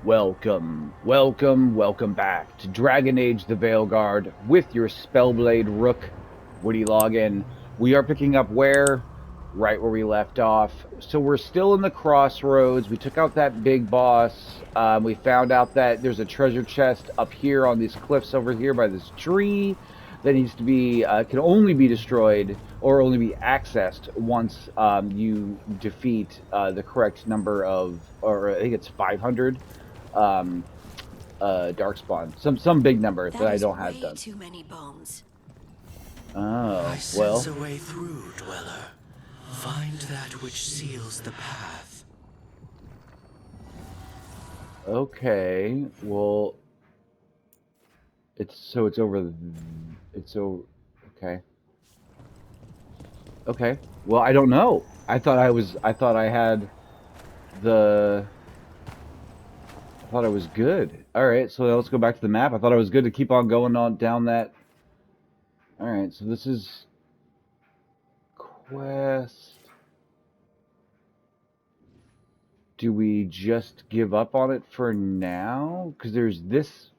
Welcome back to Dragon Age the Veilguard with your Spellblade Rook, Woody Login. We are picking up where? Right where we left off. So we're still in the crossroads. We took out that big boss. We found out that there's a treasure chest up here on these cliffs over here by this tree that needs to be, can only be destroyed or only be accessed once you defeat the correct number of, or I think it's 500 um, darkspawn. Some big number that That I is don't have way done. too many bones. I Oh, sense well. a way through, Dweller. Find that which seals the path. Okay. Well, it's over. It's so okay. Okay. Well, I don't know. I thought I had the. I thought I was good. All right. So let's go back to the map. I thought I was good to keep on going on down that. All right. So this is quest. Do we just give up on it for now? Because there's this,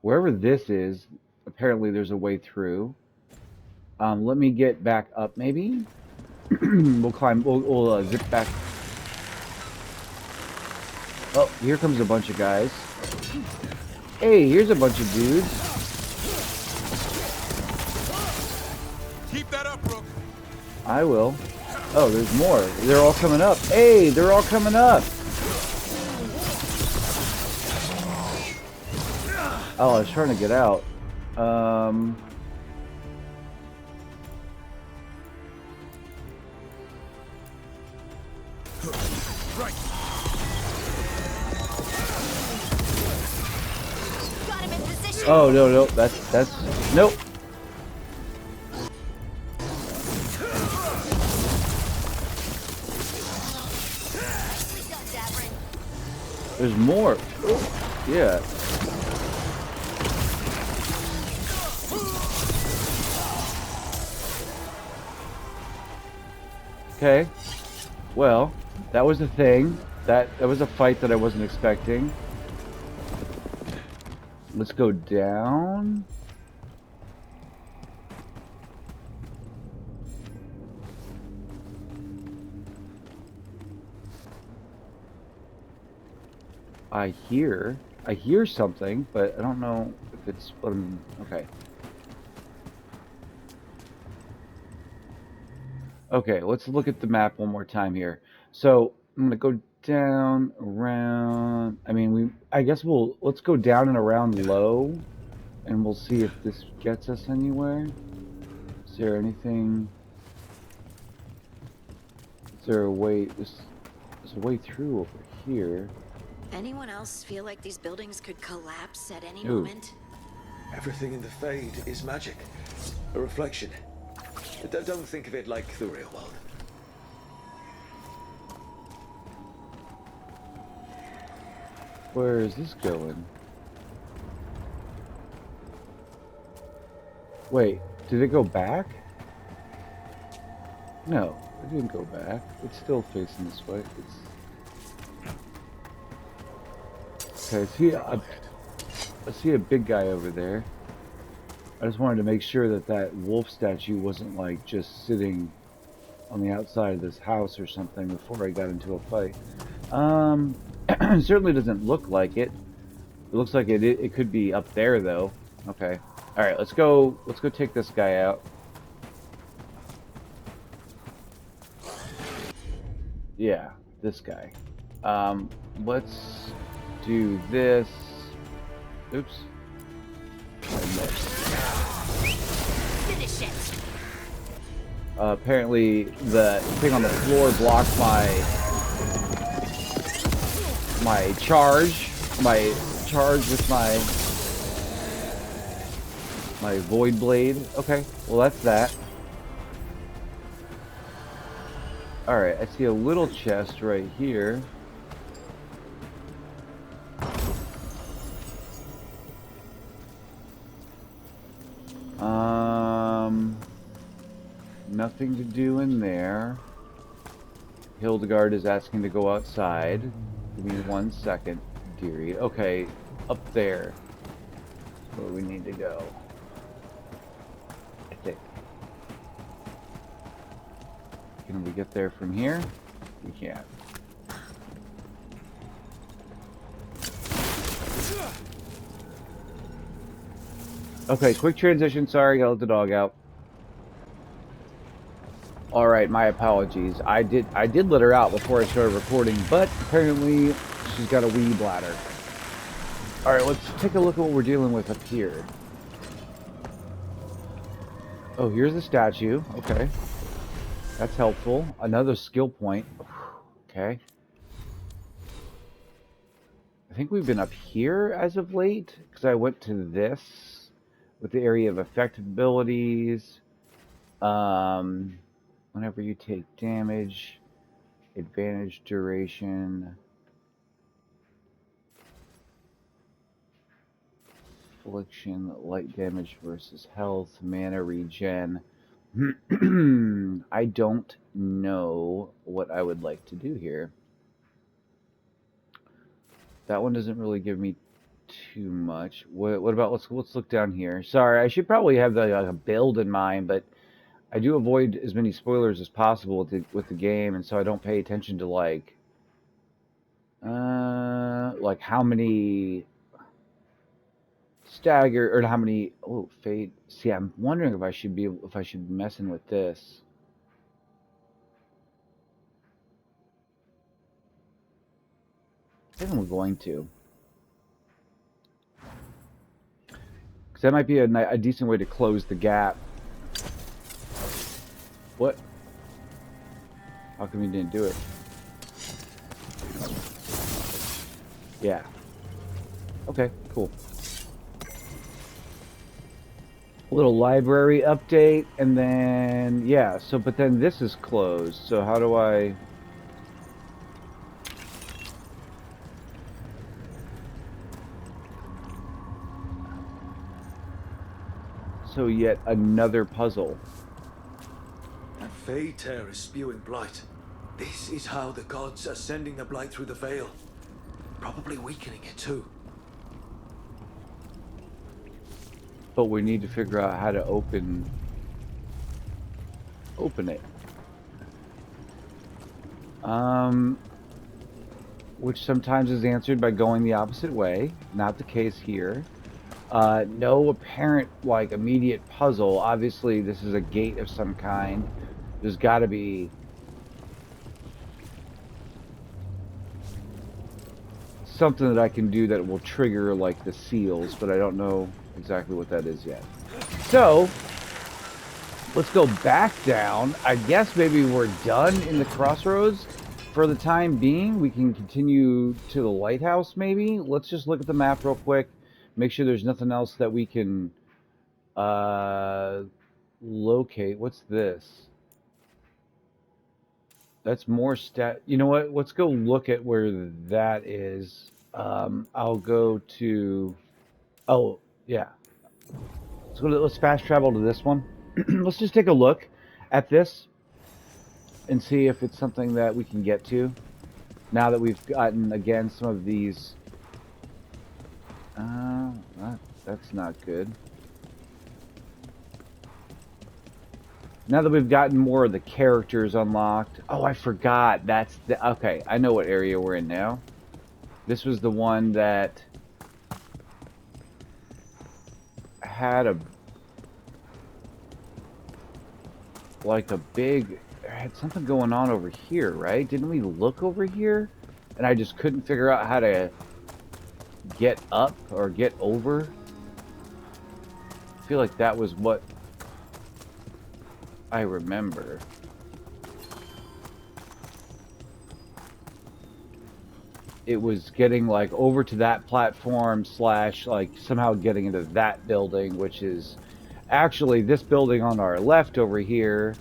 wherever this is, apparently there's a way through. Let me get back up, maybe? We'll climb, we'll zip back. Oh, here comes a bunch of guys. Hey, here's a bunch of dudes. Keep that up, Rook. I will. Oh, there's more. They're all coming up. Hey, they're all coming up. Oh, I was trying to get out. Right. Got him in position. Oh, no, that's, nope. Nicely done, Davrin. There's more. Yeah. Okay. Well, that was a thing. That was a fight that I wasn't expecting. Let's go down. I hear something, but I don't know if it's what I'm, okay. Okay, let's look at the map one more time here. So I'm gonna go down, around. I mean, I guess let's go down and around low, and we'll see if this gets us anywhere. Is there anything? Is there a way? There's a way through over here. Anyone else feel like these buildings could collapse at any Ooh. moment? Everything in the Fade is magic. A reflection. Don't think of it like the real world. Where is this going? Wait, did it go back? No, it didn't go back. It's still facing this way. Okay, I see a big guy over there. I just wanted to make sure that that wolf statue wasn't like just sitting on the outside of this house or something before I got into a fight. It certainly doesn't look like it. It looks like it could be up there though. Okay. All right, let's go take this guy out. Yeah, this guy. Let's do this. Oops. I missed. Finish it. Apparently the thing on the floor blocked my charge with my void blade. Okay, well that's that. Alright, I see a little chest right here. Nothing to do in there. Hildegard is asking to go outside. Give me 1 second. theory. Okay, up there. Where we need to go. I think. Can we get there from here? We can't. Okay, quick transition. Sorry, gotta let the dog out. All right, my apologies. I did let her out before I started recording, but apparently she's got a wee bladder. All right, let's take a look at what we're dealing with up here. Oh, here's the statue. Okay, that's helpful. Another skill point. Okay. I think we've been up here as of late because I went to this with the area of effective abilities. Whenever you take damage, advantage duration, affliction, light damage versus health, mana regen. I don't know what I would like to do here. That one doesn't really give me too much. What about let's look down here. Sorry, I should probably have a build in mind, but I do avoid as many spoilers as possible with the game, and so I don't pay attention to like how many stagger or how many fade. See, I'm wondering if I should be messing with this. I think I'm going to, because that might be a decent way to close the gap. What? How come you didn't do it? Yeah. Okay, cool. A little library update, and then, yeah, so, but then this is closed, so how do I... So yet another puzzle. That Fade tear is spewing blight. This is how the gods are sending the blight through the Veil. Probably weakening it too. But we need to figure out how to open it. Which sometimes is answered by going the opposite way. Not the case here. No apparent, like, immediate puzzle. Obviously, this is a gate of some kind. There's got to be something that I can do that will trigger, like, the seals, but I don't know exactly what that is yet. So, let's go back down. I guess maybe we're done in the crossroads for the time being. We can continue to the lighthouse, maybe. Let's just look at the map real quick. Make sure there's nothing else that we can locate. What's this? That's more stat. You know what? Let's go look at where that is. I'll go to... Oh, yeah. Let's fast travel to this one. Let's just take a look at this and see if it's something that we can get to. Now that we've gotten, again, some of these... that's not good. Now that we've gotten more of the characters unlocked... Oh, I forgot. That's the... Okay, I know what area we're in now. This was the one that had a... Like a big... Had something going on over here, right? Didn't we look over here? And I just couldn't figure out how to get up or get over. I feel like that was what I remember. It was getting like over to that platform slash like somehow getting into that building, which is actually this building on our left over here.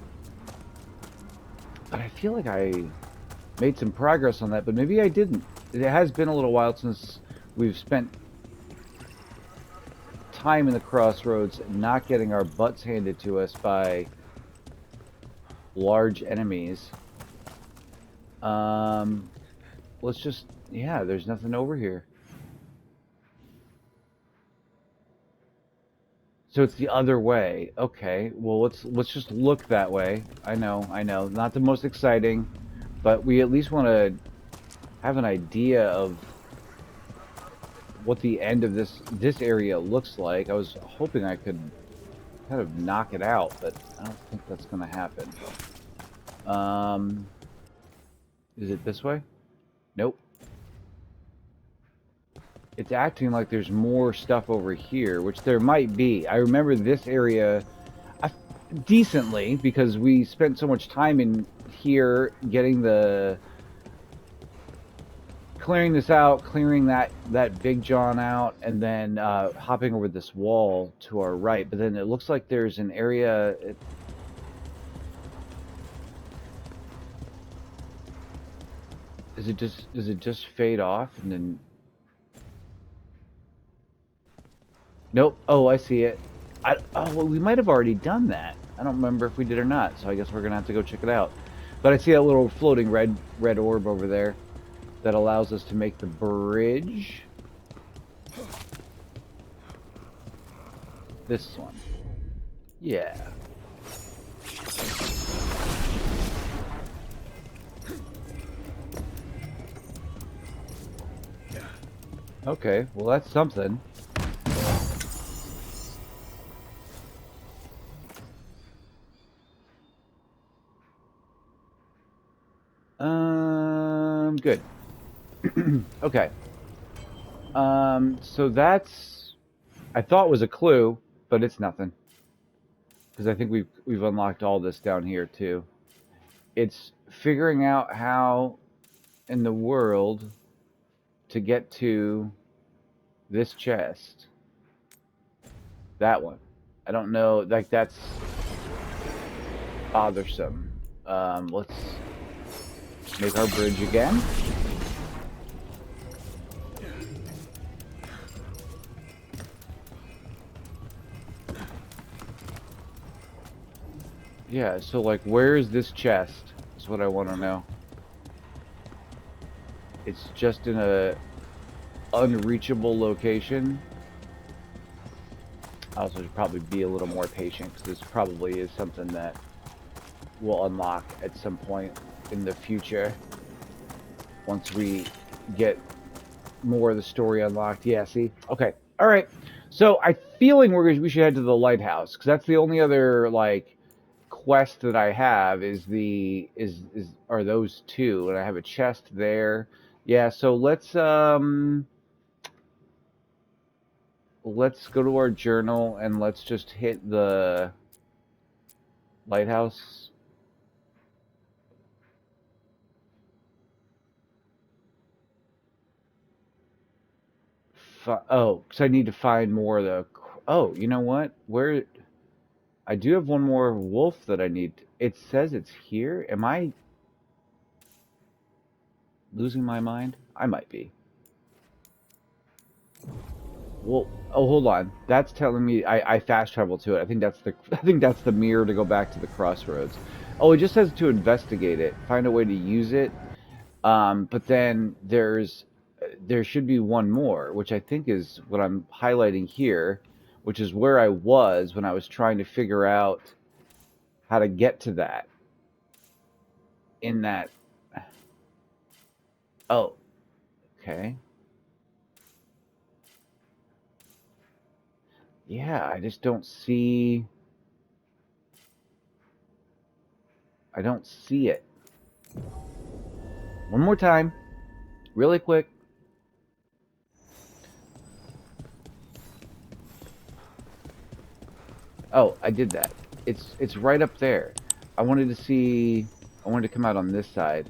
But I feel like I made some progress on that, but maybe I didn't. It has been a little while since we've spent time in the crossroads, not getting our butts handed to us by large enemies. Let's just... Yeah, there's nothing over here. So it's the other way. Okay. Well, let's just look that way. I know. Not the most exciting, but we at least want to have an idea of what the end of this area looks like. I was hoping I could kind of knock it out, but I don't think that's going to happen. Is it this way? Nope. It's acting like there's more stuff over here, which there might be. I remember this area decently because we spent so much time in here getting clearing this out, clearing that big John out, and then hopping over this wall to our right. But then it looks like there's an area. Does it just fade off and then? Nope. Oh, I see it. Oh, well, we might have already done that. I don't remember if we did or not, so I guess we're gonna have to go check it out. But I see a little floating red orb over there that allows us to make the bridge. This one. Yeah. Okay, well that's something. Good. Okay. So that's I thought was a clue, but it's nothing. Because I think we've unlocked all this down here too. It's figuring out how in the world to get to this chest. That one. I don't know, like that's bothersome. Let's make our bridge again. Yeah, so like where is this chest? Is what I want to know. It's just in a unreachable location. I also should probably be a little more patient because this probably is something that will unlock at some point in the future once we get more of the story unlocked. Yeah, see? Okay. All right. So I'm feeling we should head to the lighthouse because that's the only other like quest that I have are those two, and I have a chest there. Yeah, so let's go to our journal and let's just hit the lighthouse. Oh, because I need to find more of the. Oh, you know what? Where I do have one more wolf that I need. It says it's here. Am I losing my mind? I might be. Well, oh, hold on. That's telling me I fast travel to it. I think that's the mirror to go back to the crossroads. Oh, it just says to investigate it, find a way to use it. But then there should be one more, which I think is what I'm highlighting here, which is where I was when I was trying to figure out how to get to that. In that. Oh, okay. Yeah, I just don't see. I don't see it. One more time, really quick. Oh, I did that. It's right up there. I wanted to come out on this side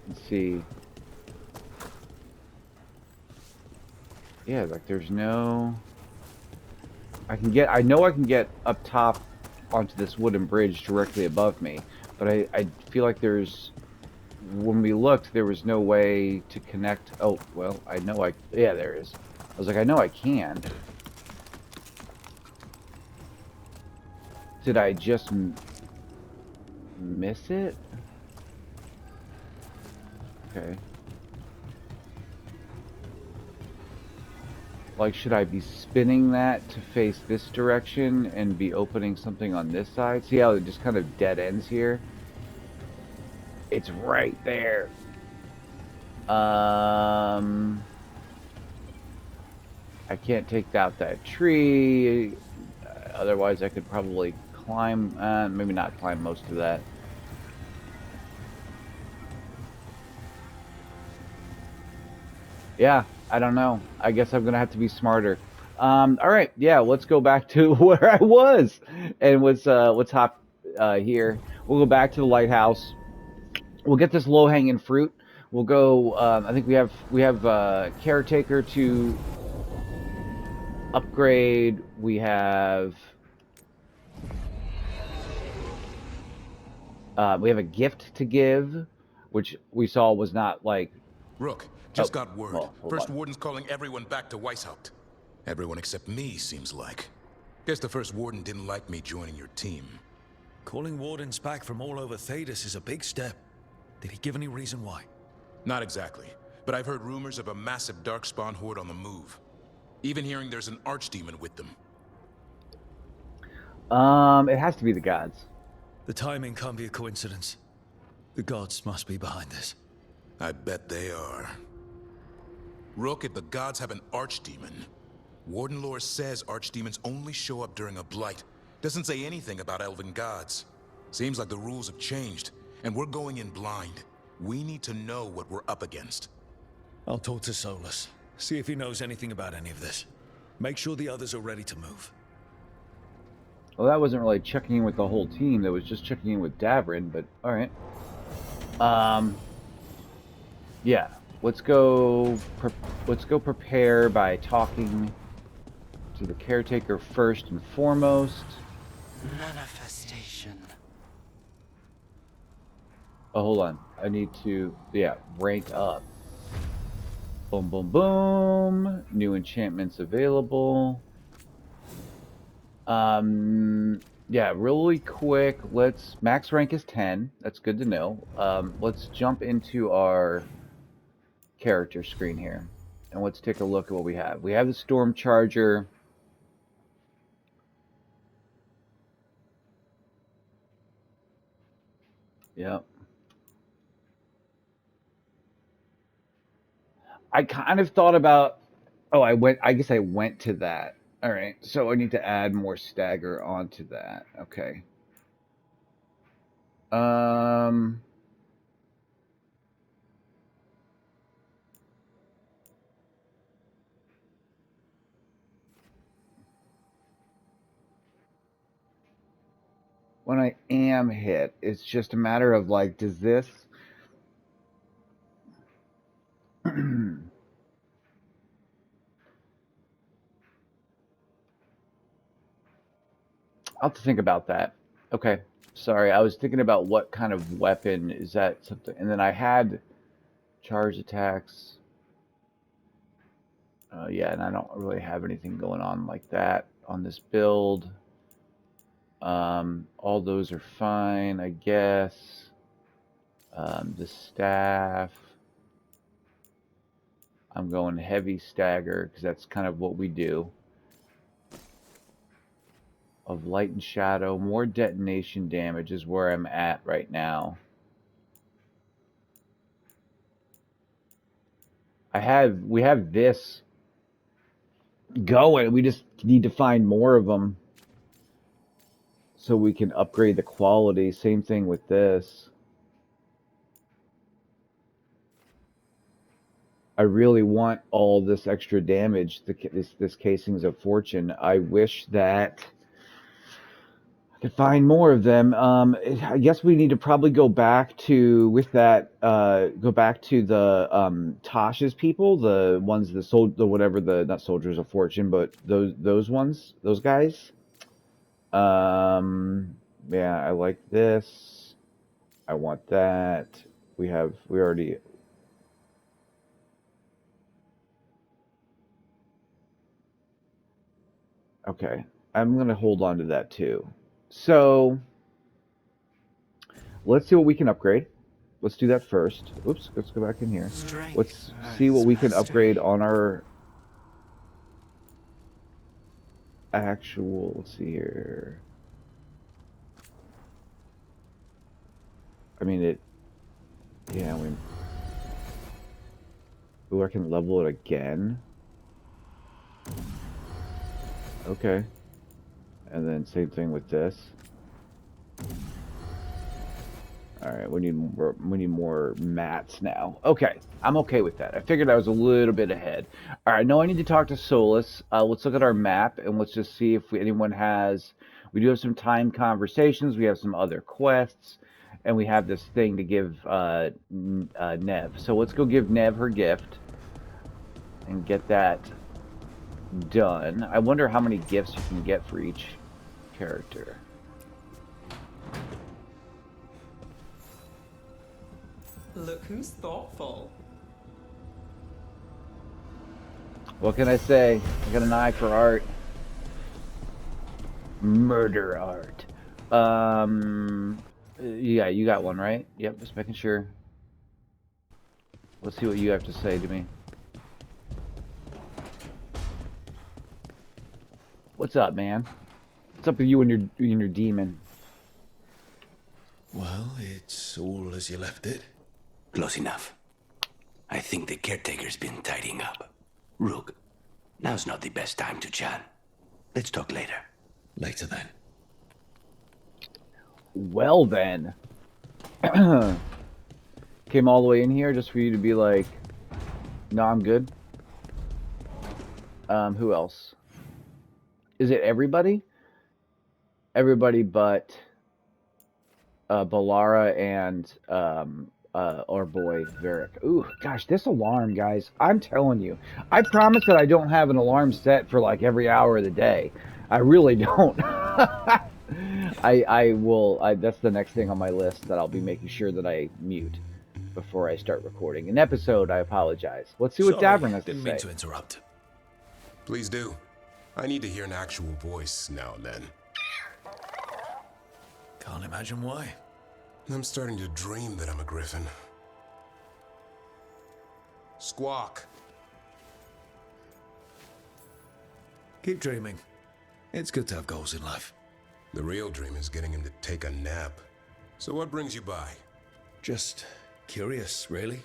and see. Yeah, like there's no. I know I can get up top onto this wooden bridge directly above me, but I feel like when we looked, there was no way to connect. Oh, well, yeah, there is. I was like, I know I can. Did I just miss it? Okay. Like, should I be spinning that to face this direction and be opening something on this side? See how it just kind of dead ends here? It's right there. I can't take out that tree. Otherwise, I could probably climb. Maybe not climb most of that. Yeah, I don't know. I guess I'm gonna have to be smarter. All right, yeah, let's go back to where I was, and let's hop here. We'll go back to the lighthouse. We'll get this low-hanging fruit. We'll go. I think we have caretaker to upgrade. We have a gift to give, which we saw was not like. Rook, just Oh, got word. well, hold First on. Warden's calling everyone back to Weishaupt. Everyone except me, seems like. Guess the First Warden didn't like me joining your team. Calling wardens back from all over Thedas is a big step. Did he give any reason why? Not exactly, but I've heard rumors of a massive Darkspawn horde on the move. Even hearing there's an archdemon with them. It has to be the gods. The timing can't be a coincidence. The gods must be behind this. I bet they are. Rook, if the gods have an archdemon, Warden lore says archdemons only show up during a blight. Doesn't say anything about elven gods. Seems like the rules have changed, and we're going in blind. We need to know what we're up against. I'll talk to Solus. See if he knows anything about any of this. Make sure the others are ready to move. Well, that wasn't really checking in with the whole team. That was just checking in with Davrin, but all right. Yeah. Let's go prepare by talking to the caretaker first and foremost. Manifestation. Oh, hold on. I need to, yeah, rank up. Boom, boom, boom. New enchantments available. Yeah, really quick. Max rank is 10. That's good to know. Let's jump into our character screen here. And let's take a look at what we have. We have the Storm Charger. Yep. I kind of thought about, I guess I went to that. All right, so I need to add more stagger onto that. Okay. When I am hit, it's just a matter of like, does this I'll have to think about that. Okay. Sorry, I was thinking about what kind of weapon is that something, and then I had charge attacks. Yeah, and I don't really have anything going on like that on this build. All those are fine, I guess. The staff. I'm going heavy stagger because that's kind of what we do. Of light and shadow, more detonation damage is where I'm at right now. We have this going. We just need to find more of them so we can upgrade the quality. Same thing with this. I really want all this extra damage. This Casings of Fortune. I wish that I could find more of them. I guess we need to probably go back to go back to the Tasha's people, the ones not soldiers of fortune, but those ones, those guys. Yeah, I like this. I want that. We already. Okay, I'm gonna hold on to that too. So let's see what we can upgrade. Let's do that first. Oops, let's go back in here. Strength Let's see what we can mastery. upgrade on our actual, let's see here. I mean, yeah, ooh, I can level it again. Okay. And then same thing with this. Alright, we need more mats now. Okay, I'm okay with that. I figured I was a little bit ahead. Alright, now I need to talk to Solus. Let's look at our map and let's just see if anyone has... We do have some time conversations, we have some other quests, and we have this thing to give Nev. So let's go give Nev her gift and get that done. I wonder how many gifts you can get for each character. Look who's thoughtful. What can I say? I got an eye for art. Murder art. Yeah, you got one, right? Yep, just making sure. Let's see what you have to say to me. What's up, man? What's up with you and your demon? Well, it's all as you left it. Close enough. I think the caretaker's been tidying up. Rook, now's not the best time to chat. Let's talk later. Later then. Well then. Came all the way in here just for you to be like, no, I'm good. Who else? Is it everybody? Everybody but Balara and our boy Varric. Ooh, gosh, this alarm, guys. I'm telling you. I promise that I don't have an alarm set for like every hour of the day. I really don't. I will. That's the next thing on my list that I'll be making sure that I mute before I start recording an episode. I apologize. Let's see what Davern has to say. Didn't mean to interrupt. Please do. I need to hear an actual voice now and then. Can't imagine why. I'm starting to dream that I'm a griffin. Squawk. Keep dreaming. It's good to have goals in life. The real dream is getting him to take a nap. So what brings you by? Just curious, really.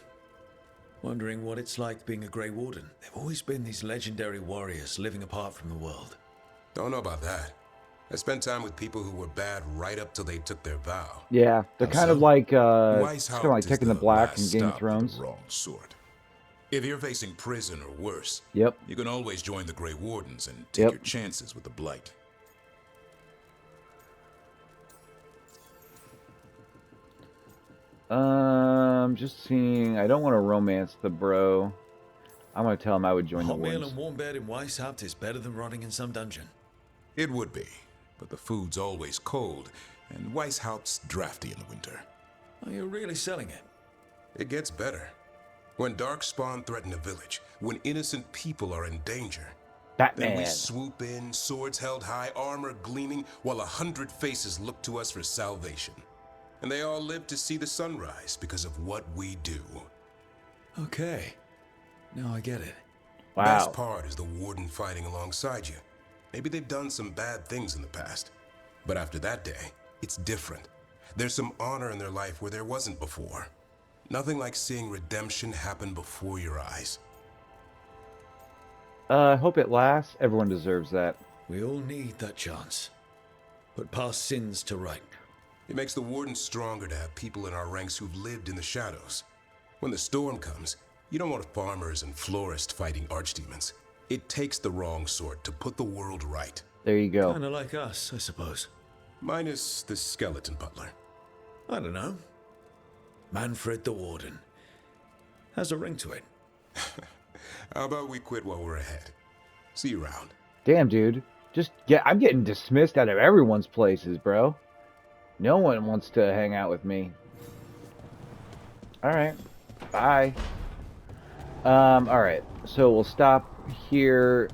Wondering what it's like being a Grey Warden. They've always been these legendary warriors living apart from the world. Don't know about that. I spent time with people who were bad right up till they took their vow. Yeah, they're kind of like it's kind of like is taking the the black in last Game of stop Thrones. with the wrong sort. If you're facing prison or worse, Yep. you can always join the Grey Wardens and take your chances with the Blight. Just seeing. I don't want to romance the bro. I'm gonna tell him I would join the Hot meal Wardens. and warm bed in Weishaupt is better than rotting in some dungeon. It would be, but the food's always cold, and Weishaupt's drafty in the winter. Are you really selling it? It gets better. When Darkspawn threaten a village, when innocent people are in danger, then we Batman. swoop in, swords held high, armor gleaming, while 100 faces look to us for salvation. And they all live to see the sunrise because of what we do. Okay. Now I get it. Wow. Best part is the warden fighting alongside you. Maybe they've done some bad things in the past, but after that day, it's different. There's some honor in their life where there wasn't before. Nothing like seeing redemption happen before your eyes. I hope it lasts. Everyone deserves that. We all need that chance. Put past sins to right. It makes the warden stronger to have people in our ranks who've lived in the shadows. When the storm comes, you don't want farmers and florists fighting archdemons. It takes the wrong sort to put the world right. There you go. Kinda like us, I suppose. Minus the skeleton butler. I don't know. Manfred the Warden. Has a ring to it. How about we quit while we're ahead? See you around. Damn, dude. I'm getting dismissed out of everyone's places, bro. No one wants to hang out with me. Alright. Bye. Alright. So we'll stop here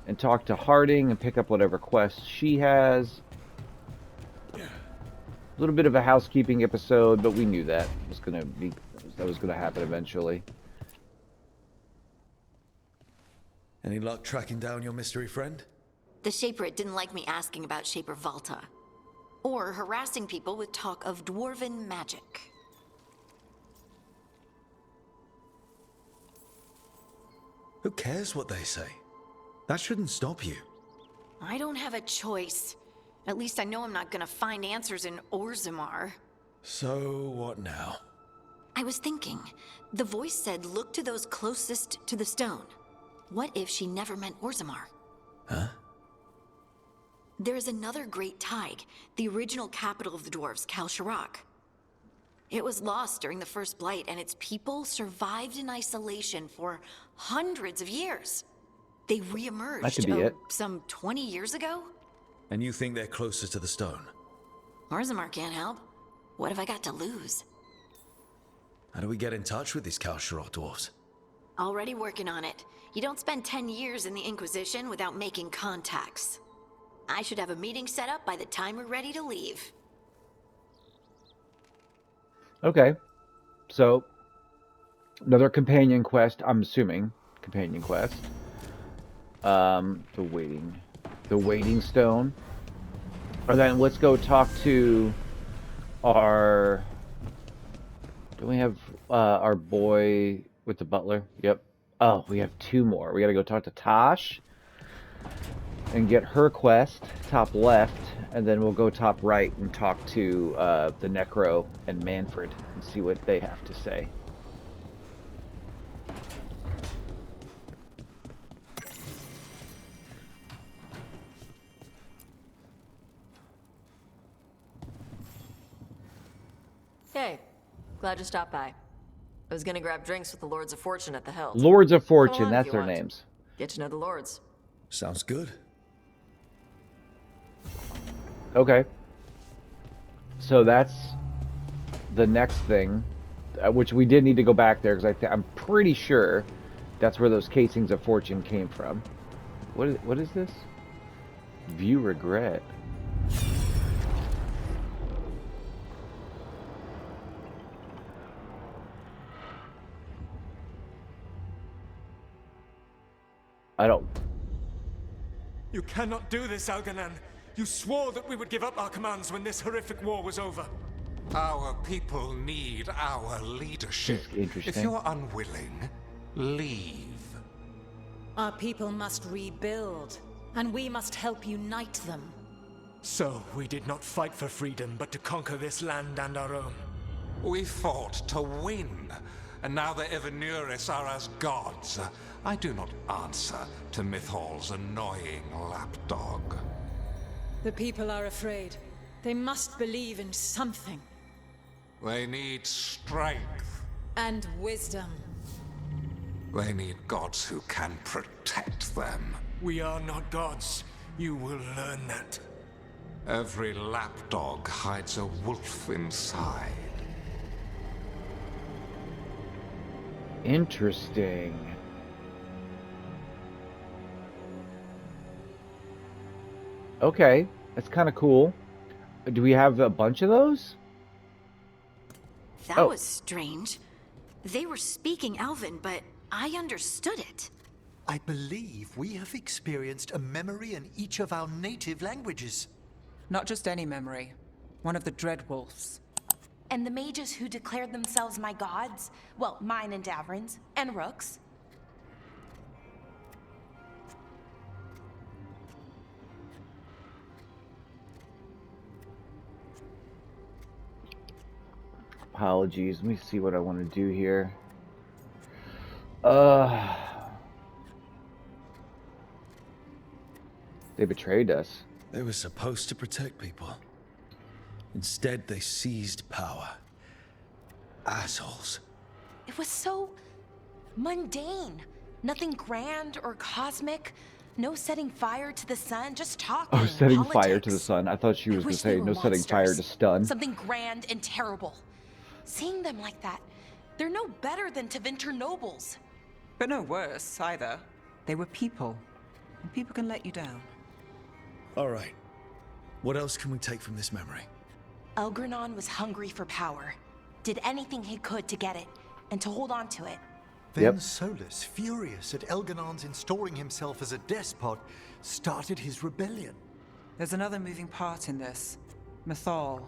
and talk to Harding and pick up whatever quests she has. A little bit of a housekeeping episode, but we knew that was gonna happen eventually. Any luck tracking down your mystery friend? The Shaperate didn't like me asking about Shaper Valta. Or harassing people with talk of dwarven magic. Who cares what they say? That shouldn't stop you. I don't have a choice. At least I know I'm not gonna find answers in Orzammar. So, what now? I was thinking, the voice said look to those closest to the stone. What if she never meant Orzammar? Huh? There is another great Tig, the original capital of the dwarves, Kal Shirak. It was lost during the First Blight, and its people survived in isolation for hundreds of years. They That re-emerged could be it. some 20 years ago? And you think they're closer to the stone? Orzammar can't help. What have I got to lose? How do we get in touch with these Kal Shirak dwarves? Already working on it. You don't spend 10 years in the Inquisition without making contacts. I should have a meeting set up by the time we're ready to leave. Okay. So, another companion quest, I'm assuming. Companion quest. The waiting stone. And then let's go talk to our... Do we have our boy with the butler? Yep. Oh, we have two more. We gotta go talk to Tosh and get her quest, top left, and then we'll go top right and talk to the Necro and Manfred and see what they have to say. Hey, glad you stopped by. I was gonna grab drinks with the Lords of Fortune at the Hilt. Lords of Fortune, Come on if that's you their want. names. Get to know the Lords. Sounds good. Okay. So that's the next thing, which we did need to go back there because I'm pretty sure that's where those casings of fortune came from. What is this? View regret. I don't. You cannot do this, Algernon. You swore that we would give up our commands when this horrific war was over. Our people need our leadership. Interesting. If you're unwilling, leave. Our people must rebuild, and we must help unite them. So, we did not fight for freedom, but to conquer this land and our own. We fought to win, and now the Evanuris are as gods. I do not answer to Mythal's annoying lapdog. The people are afraid. They must believe in something. They need strength. And wisdom. They need gods who can protect them. We are not gods. You will learn that. Every lapdog hides a wolf inside. Interesting. Okay, that's kind of cool. Do we have a bunch of those? That was strange. They were speaking Elven, but I understood it. I believe we have experienced a memory in each of our native languages. Not just any memory. One of the Dread Wolves. And the mages who declared themselves my gods? Well, mine and Davrin's, and Rook's. Apologies. Let me see what I want to do here. They betrayed us. They were supposed to protect people. Instead, they seized power. Assholes. It was so mundane. Nothing grand or cosmic. No setting fire to the sun, just talking. Oh, setting politics. fire to the sun. I thought she was I going to wish say they were no setting fire to monsters. stun. Something grand and terrible. Seeing them like that, they're no better than Tevinter nobles. But no worse, either. They were people. And people can let you down. All right. What else can we take from this memory? Elgranon was hungry for power. Did anything he could to get it, and to hold on to it. Then Solus, furious at Elganon's installing himself as a despot, started his rebellion. There's another moving part in this. Mythal.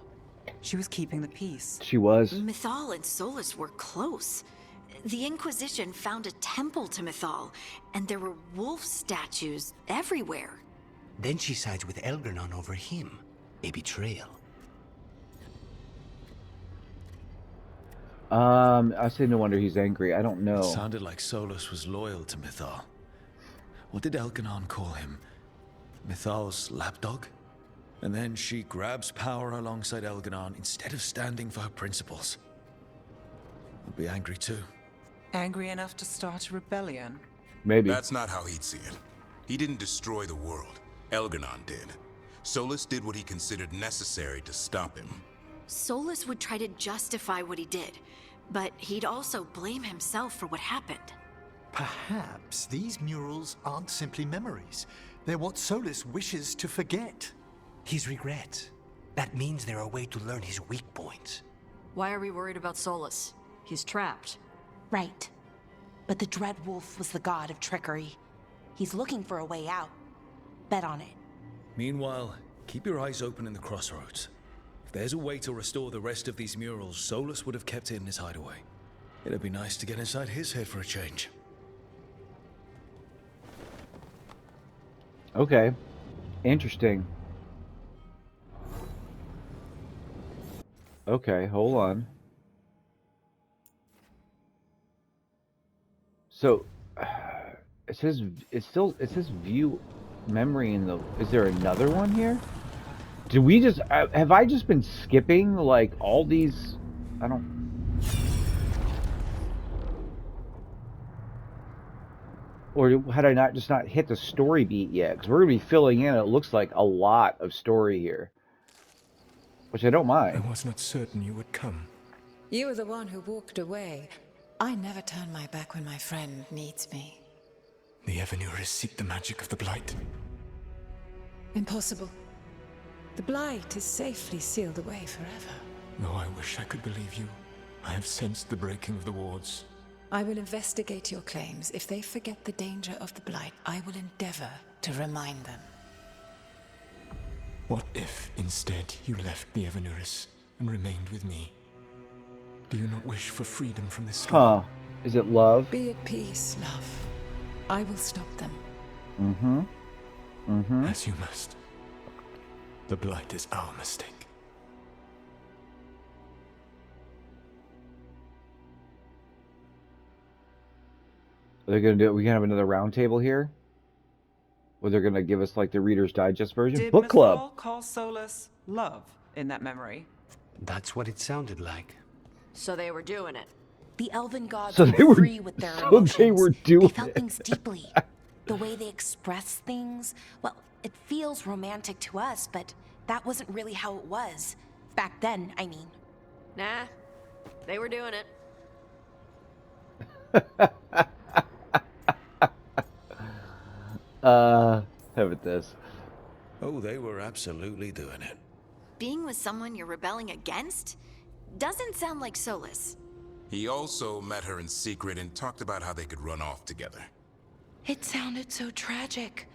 She was keeping the peace. She was. Mythal and Solus were close. The Inquisition found a temple to Mythal, and there were wolf statues everywhere. Then she sides with Elganon over him. A betrayal. I say no wonder he's angry. I don't know. It sounded like Solus was loyal to Mythal. What did Elganon call him? Mythal's lapdog? And then she grabs power alongside Elganon instead of standing for her principles. I'd be angry too. Angry enough to start a rebellion? Maybe. That's not how he'd see it. He didn't destroy the world. Elganon did. Solus did what he considered necessary to stop him. Solus would try to justify what he did, but he'd also blame himself for what happened. Perhaps these murals aren't simply memories. They're what Solus wishes to forget. His regrets. That means they're a way to learn his weak points. Why are we worried about Solus? He's trapped. Right. But the Dread Wolf was the god of trickery. He's looking for a way out. Bet on it. Meanwhile, keep your eyes open in the crossroads. If there's a way to restore the rest of these murals, Solus would have kept it in his hideaway. It'd be nice to get inside his head for a change. Okay. Interesting. Okay, hold on. So, it says view memory in the. Is there another one here? Did we just have I just been skipping like all these? I don't. Or had I not hit the story beat yet? Because we're gonna be filling in. It looks like a lot of story here, which I don't mind. I was not certain you would come. You were the one who walked away. I never turn my back when my friend needs me. The Evanurus seek the magic of the Blight. Impossible. The Blight is safely sealed away forever. Though I wish I could believe you. I have sensed the breaking of the wards. I will investigate your claims. If they forget the danger of the Blight, I will endeavor to remind them. What if, instead, you left the Evanurus and remained with me? Do you not wish for freedom from this storm? Huh. Is it love? Be at peace, love. I will stop them. Mm-hmm. Mm-hmm. As you must. The Blight is our mistake. Are they gonna do it? We can have another round table here? Or they're gonna give us like the Reader's Digest version? Did Book club. Mythal call Solus love in that memory? That's what it sounded like. So they were doing it. The elven gods So were they were- free with their so emotions. they were doing They felt it. things deeply. The way they express things, well, it feels romantic to us, but that wasn't really how it was. Back then, I mean. Nah, they were doing it. Have it this. Oh, they were absolutely doing it. Being with someone you're rebelling against doesn't sound like Solus. He also met her in secret and talked about how they could run off together. It sounded so tragic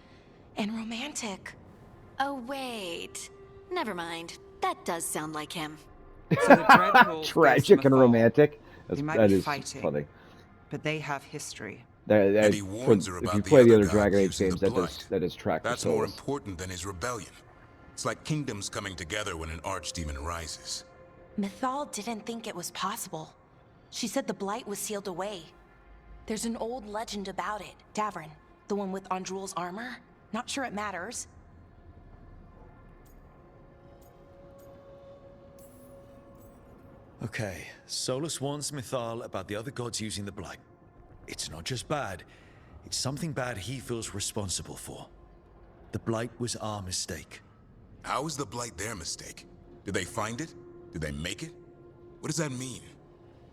and romantic. Oh, wait. Never mind. That does sound like him. So the Dread Wolf Tragic and Mythal. romantic. They might That be is fighting, funny. but they have history. And he warns her if about you the play the other other Dragon gods Age using games, the that does Blight. that is track for That's more Solus. important than his rebellion. It's like kingdoms coming together when an archdemon rises. Mythal didn't think it was possible. She said the Blight was sealed away. There's an old legend about it. Davrin, the one with Andrul's armor. Not sure it matters. Okay, Solus warns Mythal about the other gods using the Blight. It's not just bad, it's something bad he feels responsible for. The Blight was our mistake. How is the Blight their mistake? Did they find it? Did they make it? What does that mean?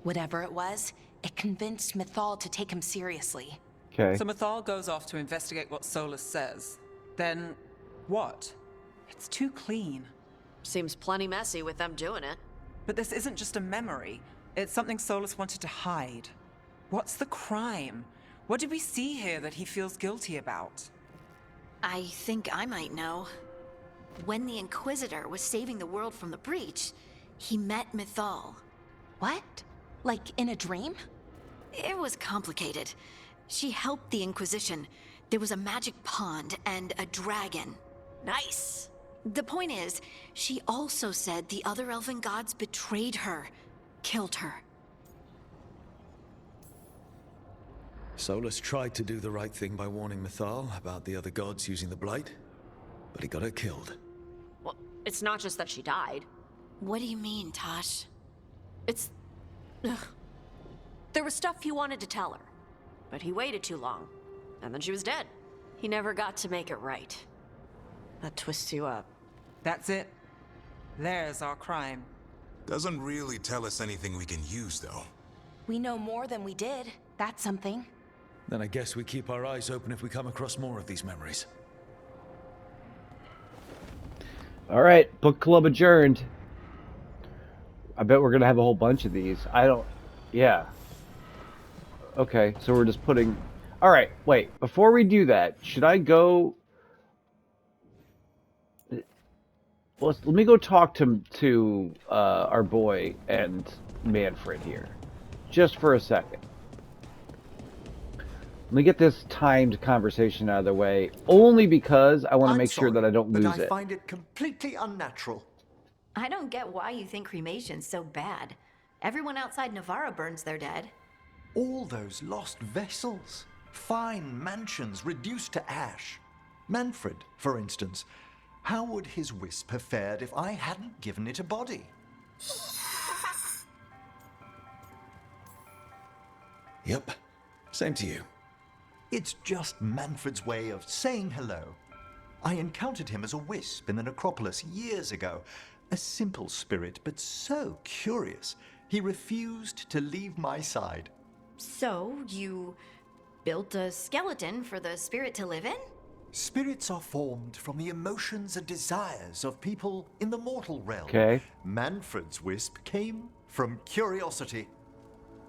Whatever it was, it convinced Mythal to take him seriously. Okay. So Mythal goes off to investigate what Solus says. Then, what? It's too clean. Seems plenty messy with them doing it. But this isn't just a memory. It's something Solus wanted to hide. What's the crime? What did we see here that he feels guilty about? I think I might know. When the Inquisitor was saving the world from the breach, he met Mythal. What? Like in a dream? It was complicated. She helped the Inquisition. There was a magic pond and a dragon. Nice. The point is, she also said the other elven gods betrayed her, killed her. Solus tried to do the right thing by warning Mythal about the other gods using the Blight, but he got her killed. Well, it's not just that she died. What do you mean, Tosh? It's... Ugh. There was stuff he wanted to tell her, but he waited too long, and then she was dead. He never got to make it right. That twists you up. That's it. There's our crime. Doesn't really tell us anything we can use, though. We know more than we did. That's something. Then I guess we keep our eyes open if we come across more of these memories. All right, book club adjourned. I bet we're gonna have a whole bunch of these. Yeah. Okay, so we're just putting... All right, wait. Before we do that, should I go... Well, let me go talk to our boy and Manfred here. Just for a second. Let me get this timed conversation out of the way, only because I want to make sure that I don't lose it. But I find it completely unnatural. I don't get why you think cremation's so bad. Everyone outside Navarra burns their dead. All those lost vessels. Fine mansions reduced to ash. Manfred, for instance. How would his wisp have fared if I hadn't given it a body? Yep. Same to you. It's just Manfred's way of saying hello. I encountered him as a wisp in the necropolis years ago. A simple spirit, but so curious. He refused to leave my side. So, you built a skeleton for the spirit to live in? Spirits are formed from the emotions and desires of people in the mortal realm. Okay. Manfred's wisp came from curiosity.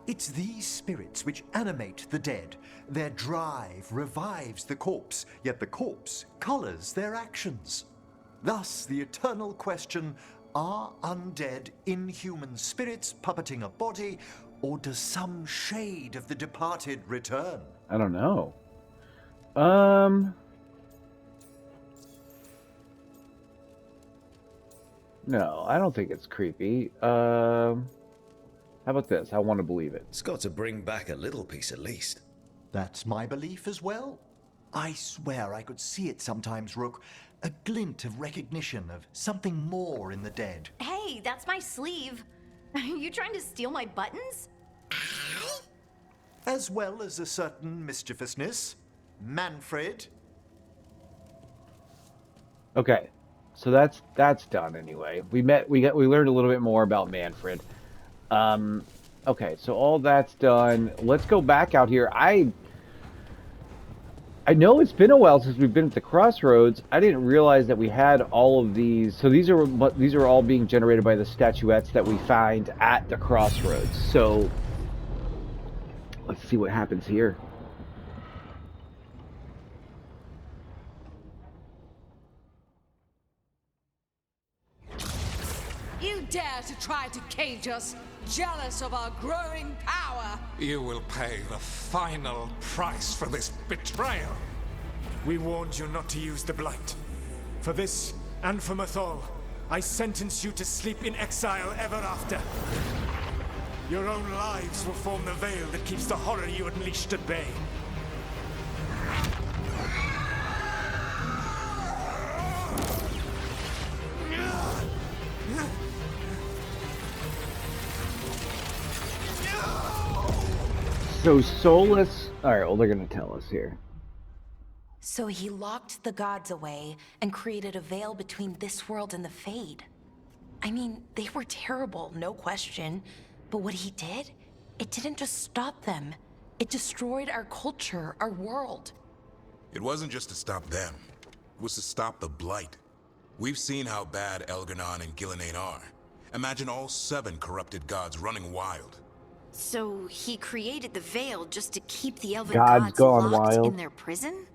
It's these spirits which animate the dead. Their drive revives the corpse, yet the corpse colors their actions. Thus, the eternal question, are undead inhuman spirits puppeting a body, or does some shade of the departed return? I don't know. No, I don't think it's creepy. How about this? I want to believe it. It's got to bring back a little piece at least. That's my belief as well. I swear I could see it sometimes, Rook. A glint of recognition of something more in the dead. Hey, that's my sleeve. Are you trying to steal my buttons? As well as a certain mischievousness. Manfred. Okay, so that's done anyway. We learned a little bit more about Manfred. Okay, so all that's done. Let's go back out here. I know it's been a while since we've been at the crossroads. I didn't realize that we had all of these. So these are all being generated by the statuettes that we find at the crossroads. So let's see what happens here. You dare to try to cage us, jealous of our growing power. You will pay the final price for this betrayal. We warned you not to use the Blight. For this, and for Mythal, I sentence you to sleep in exile ever after. Your own lives will form the veil that keeps the horror you unleashed at bay. So Solus... Alright, well, they're going to tell us here. So he locked the gods away and created a veil between this world and the Fade. I mean, they were terrible, no question. But what he did, it didn't just stop them. It destroyed our culture, our world. It wasn't just to stop them. It was to stop the Blight. We've seen how bad Elgar'nan and Gillenane are. Imagine all 7 corrupted gods running wild. So he created the Veil just to keep the Elven God's gods gone locked wild. in their prison?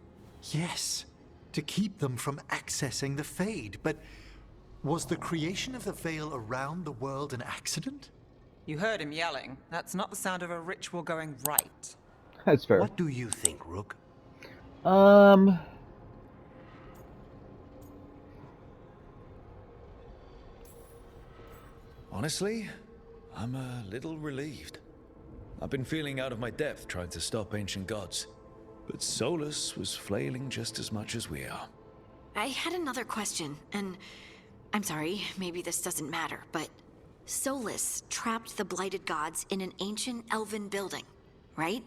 Yes, to keep them from accessing the Fade. But was the creation of the Veil around the world an accident? You heard him yelling. That's not the sound of a ritual going right. That's fair. What do you think, Rook? Honestly, I'm a little relieved. I've been feeling out of my depth trying to stop ancient gods, but Solus was flailing just as much as we are. I had another question, and I'm sorry, maybe this doesn't matter, but Solus trapped the blighted gods in an ancient elven building, right?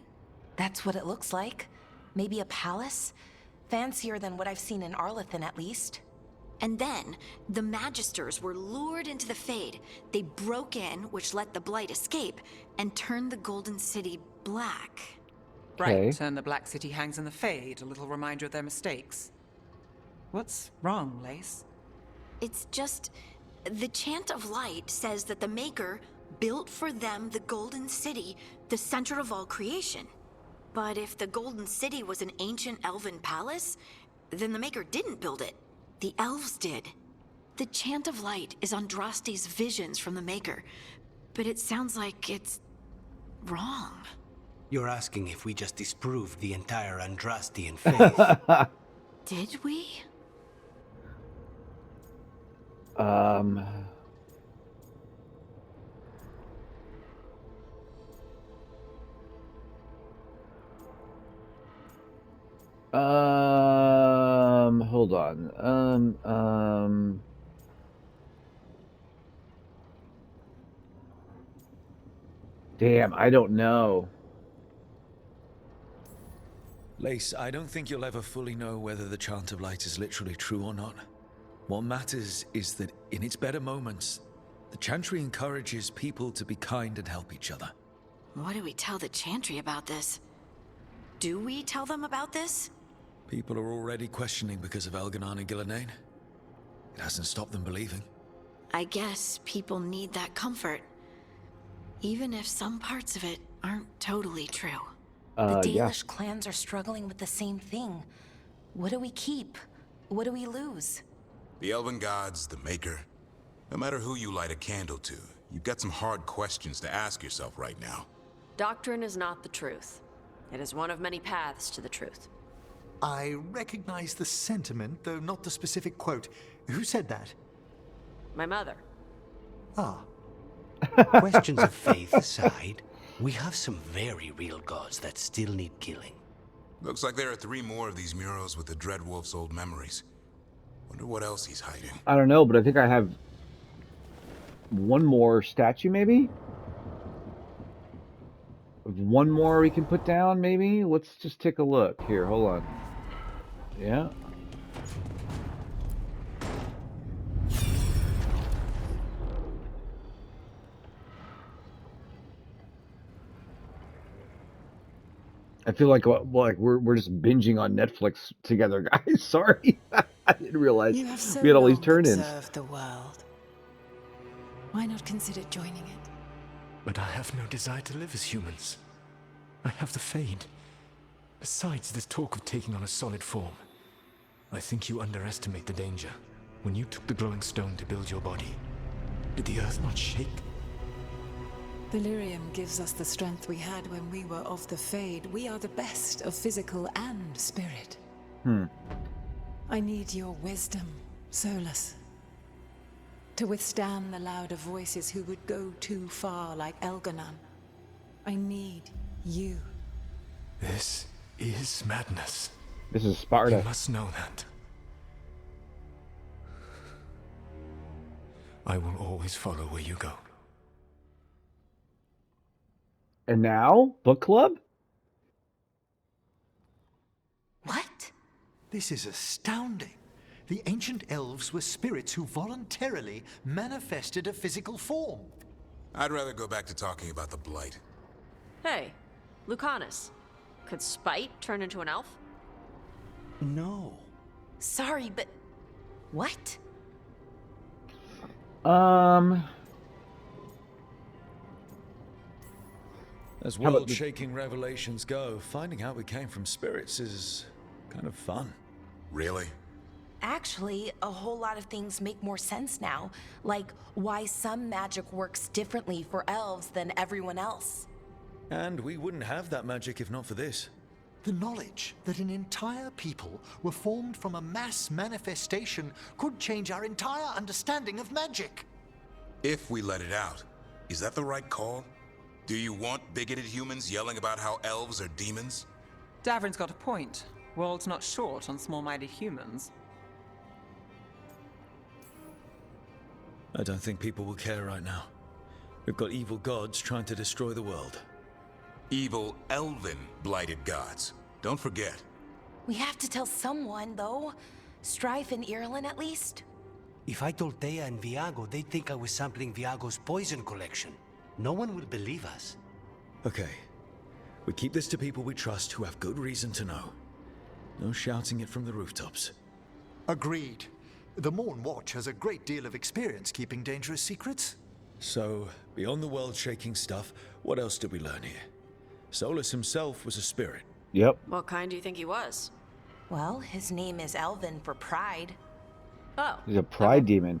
That's what it looks like. Maybe a palace? Fancier than what I've seen in Arlethan, at least. And then, the Magisters were lured into the Fade. They broke in, which let the Blight escape, and turned the Golden City black. Right, and the Black City hangs in the Fade, a little reminder of their mistakes. What's wrong, Lace? It's just... the Chant of Light says that the Maker built for them the Golden City, the center of all creation. But if the Golden City was an ancient elven palace, then the Maker didn't build it. The elves did. The Chant of Light is Andraste's visions from the Maker, but it sounds like it's wrong. You're asking if we just disproved the entire Andrastian faith. Did we? Hold on. Damn, I don't know. Lace, I don't think you'll ever fully know whether the Chant of Light is literally true or not. What matters is that in its better moments, the Chantry encourages people to be kind and help each other. What do we tell the Chantry about this? Do we tell them about this? People are already questioning because of Elganon and Gillenane. It hasn't stopped them believing. I guess people need that comfort. Even if some parts of it aren't totally true. The Dalish clans are struggling with the same thing. What do we keep? What do we lose? The Elven Gods, the Maker. No matter who you light a candle to, you've got some hard questions to ask yourself right now. Doctrine is not the truth. It is one of many paths to the truth. I recognize the sentiment, though not the specific quote. Who said that? My mother. Ah. Questions of faith aside, we have some very real gods that still need killing. Looks like there are 3 more of these murals with the Dreadwolf's old memories. Wonder what else he's hiding. I don't know, but I think I have one more statue, maybe? One more we can put down, maybe? Let's just take a look. Here, hold on. Yeah. I feel like we're just binging on Netflix together, guys. Sorry, I didn't realize You have so we had all these long turn-ins. observed the world. Why not consider joining it? But I have no desire to live as humans. I have the Fade. Besides, this talk of taking on a solid form. I think you underestimate the danger. When you took the glowing stone to build your body, did the earth not shake? Delirium gives us the strength we had when we were of the Fade. We are the best of physical and spirit. I need your wisdom, Solus. To withstand the louder voices who would go too far like Elganon. I need you. This is madness. This is Sparta. You must know that. I will always follow where you go. And now, book club? What? This is astounding. The ancient elves were spirits who voluntarily manifested a physical form. I'd rather go back to talking about the Blight. Hey, Lucanus. Could Spite turn into an elf? No. Sorry, but... what? As How about world-shaking revelations go, finding out we came from spirits is kind of fun. Really? Actually, a whole lot of things make more sense now, like why some magic works differently for elves than everyone else. And we wouldn't have that magic if not for this. The knowledge that an entire people were formed from a mass manifestation could change our entire understanding of magic. If we let it out, is that the right call? Do you want bigoted humans yelling about how elves are demons? Davrin's got a point. World's not short on small-minded humans. I don't think people will care right now. We've got evil gods trying to destroy the world. Evil elven blighted gods. Don't forget. We have to tell someone, though. Strife and Ireland, at least. If I told Thea and Viago, they'd think I was sampling Viago's poison collection. No one will believe us. Okay. We keep this to people we trust who have good reason to know. No shouting it from the rooftops. Agreed. The Morn Watch has a great deal of experience keeping dangerous secrets. So, beyond the world-shaking stuff, what else did we learn here? Solus himself was a spirit. Yep. What kind do you think he was? Well, his name is Elven for pride. Oh. He's a pride demon.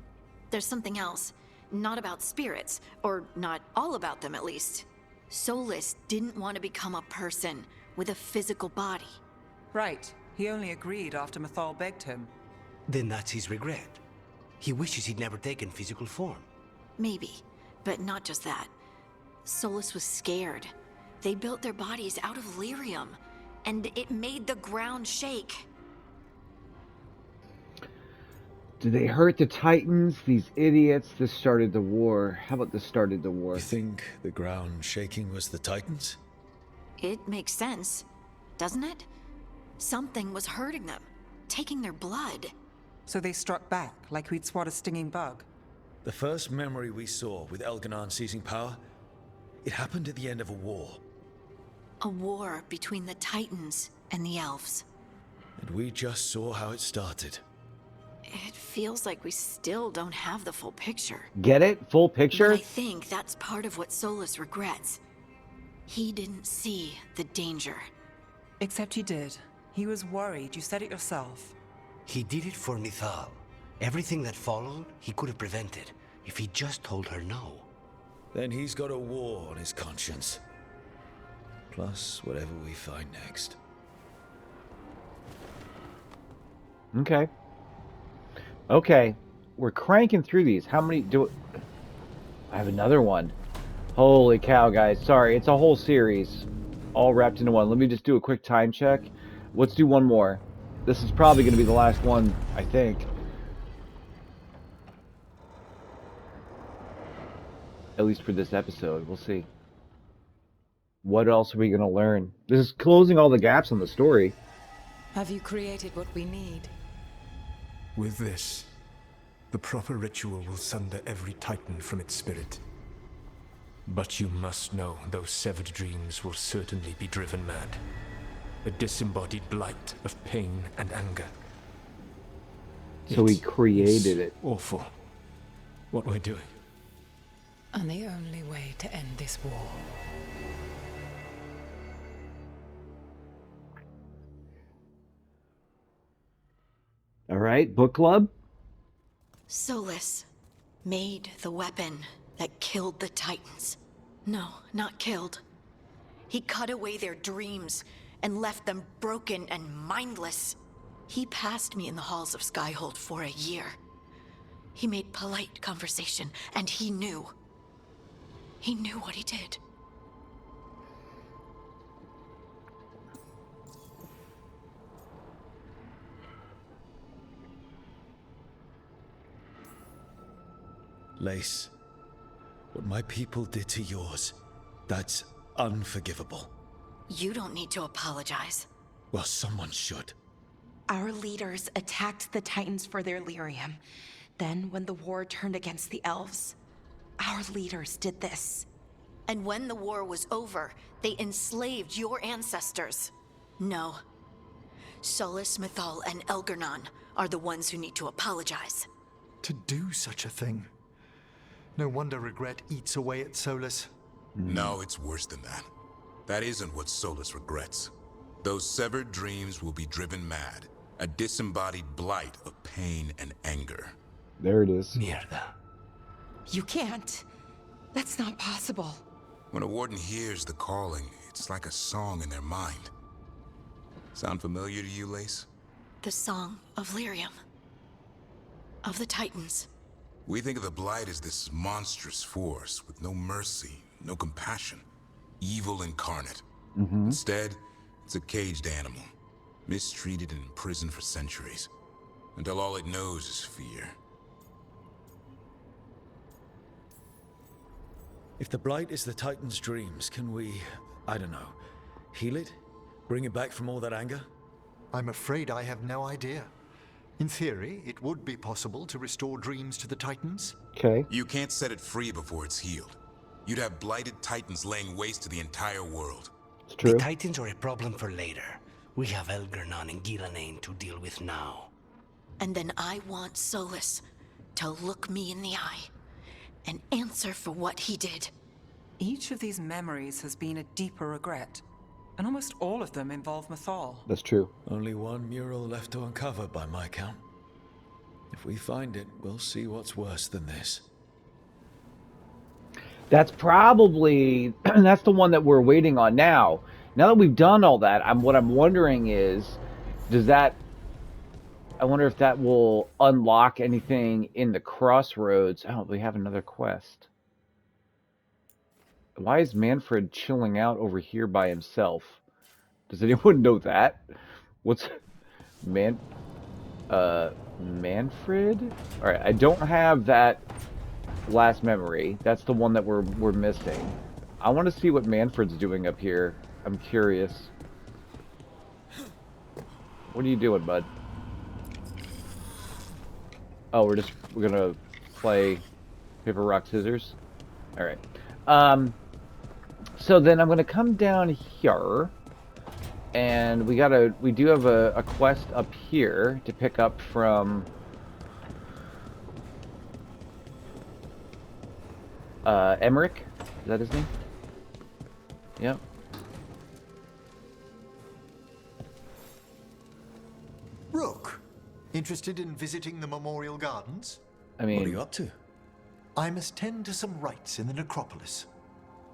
There's something else. Not about spirits, or not all about them at least. Solus didn't want to become a person with a physical body. Right. He only agreed after Mythal begged him. Then that's his regret. He wishes he'd never taken physical form. Maybe, but not just that. Solus was scared. They built their bodies out of lyrium, and it made the ground shake. Did they hurt the Titans? These idiots. This started the war. How about this started the war? You think the ground shaking was the Titans? It makes sense, doesn't it? Something was hurting them, taking their blood. So they struck back, like we'd swat a stinging bug. The first memory we saw with Elganon seizing power, it happened at the end of a war. A war between the Titans and the elves. And we just saw how it started. It feels like we still don't have the full picture. Get it? Full picture? But I think that's part of what Solus regrets. He didn't see the danger. Except he did. He was worried. You said it yourself. He did it for Mythal. Everything that followed, he could have prevented if he just told her no. Then he's got a war on his conscience. Plus, whatever we find next. Okay. Okay. We're cranking through these. How many do... I have another one. Holy cow, guys. Sorry, it's a whole series. All wrapped into one. Let me just do a quick time check. Let's do one more. This is probably going to be the last one, I think. At least for this episode. We'll see. What else are we going to learn? This is closing all the gaps on the story. Have you created what we need? With this, the proper ritual will sunder every Titan from its spirit. But you must know those severed dreams will certainly be driven mad. A disembodied blight of pain and anger. So he created it. Awful. What we're doing. And the only way to end this war. All right, book club? Solus made the weapon that killed the Titans. No, not killed. He cut away their dreams and left them broken and mindless. He passed me in the halls of Skyhold for a year. He made polite conversation, and he knew. He knew what he did. Lace, what my people did to yours, that's unforgivable. You don't need to apologize. Well, someone should. Our leaders attacked the Titans for their lyrium. Then, when the war turned against the elves, our leaders did this. And when the war was over, they enslaved your ancestors. No. Solus, Mythal, and Elgarnon are the ones who need to apologize. To do such a thing. No wonder regret eats away at Solus. No, it's worse than that. That isn't what Solus regrets. Those severed dreams will be driven mad. A disembodied blight of pain and anger. There it is. Mierda. You can't. That's not possible. When a warden hears the calling, it's like a song in their mind. Sound familiar to you, Lace? The song of Lyrium. Of the Titans. We think of the Blight as this monstrous force with no mercy, no compassion. Evil incarnate. Instead, it's a caged animal. Mistreated and imprisoned for centuries. Until all it knows is fear. If the Blight is the Titan's dreams, can we, I don't know, heal it? Bring it back from all that anger? I'm afraid I have no idea. In theory, it would be possible to restore dreams to the Titans. Okay. You can't set it free before it's healed. You'd have blighted Titans laying waste to the entire world. It's true. The Titans are a problem for later. We have Elgernon and Gillanane to deal with now. And then I want Solus to look me in the eye and answer for what he did. Each of these memories has been a deeper regret, and almost all of them involve Mythal. That's true. Only one mural left to uncover by my count. If we find it, we'll see what's worse than this. That's probably, that's the one that we're waiting on now. Now that we've done all that, what I'm wondering is, I wonder if that will unlock anything in the crossroads. Oh, we have another quest. Why is Manfred chilling out over here by himself? Does anyone know that? What's Manfred? Alright, I don't have that last memory. That's the one that we're missing. I want to see what Manfred's doing up here. I'm curious. What are you doing, bud? Oh, we're gonna play paper, rock, scissors. All right. So then I'm gonna come down here, and we do have a quest up here to pick up from Emmerich. Is that his name? Yep. Rook, interested in visiting the Memorial Gardens? I mean, what are you up to? I must tend to some rites in the necropolis.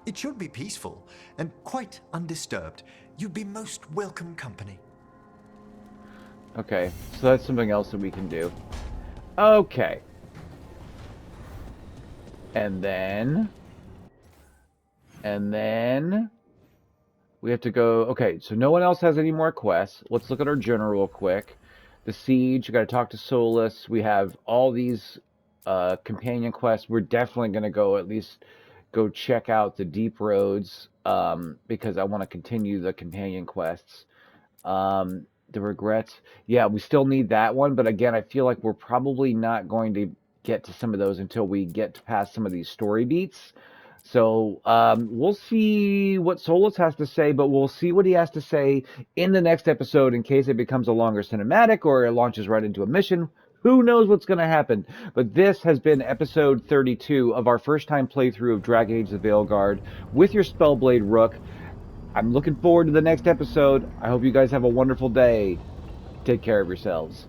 It should be peaceful and quite undisturbed. You'd be most welcome company. Okay, so that's something else that we can do. Okay. And then we have to go. Okay, so no one else has any more quests. Let's look at our journal real quick. The siege, you got to talk to Solus. We have all these companion quests. We're definitely going to at least go check out the deep roads because I want to continue the companion quests. The regrets. Yeah, we still need that one, but again, I feel like we're probably not going to get to some of those until we get past some of these story beats. So we'll see what Solus has to say, but we'll see what he has to say in the next episode in case it becomes a longer cinematic or it launches right into a mission. Who knows what's going to happen? But this has been episode 32 of our first time playthrough of Dragon Age the Veilguard with your Spellblade Rook. I'm looking forward to the next episode. I hope you guys have a wonderful day. Take care of yourselves.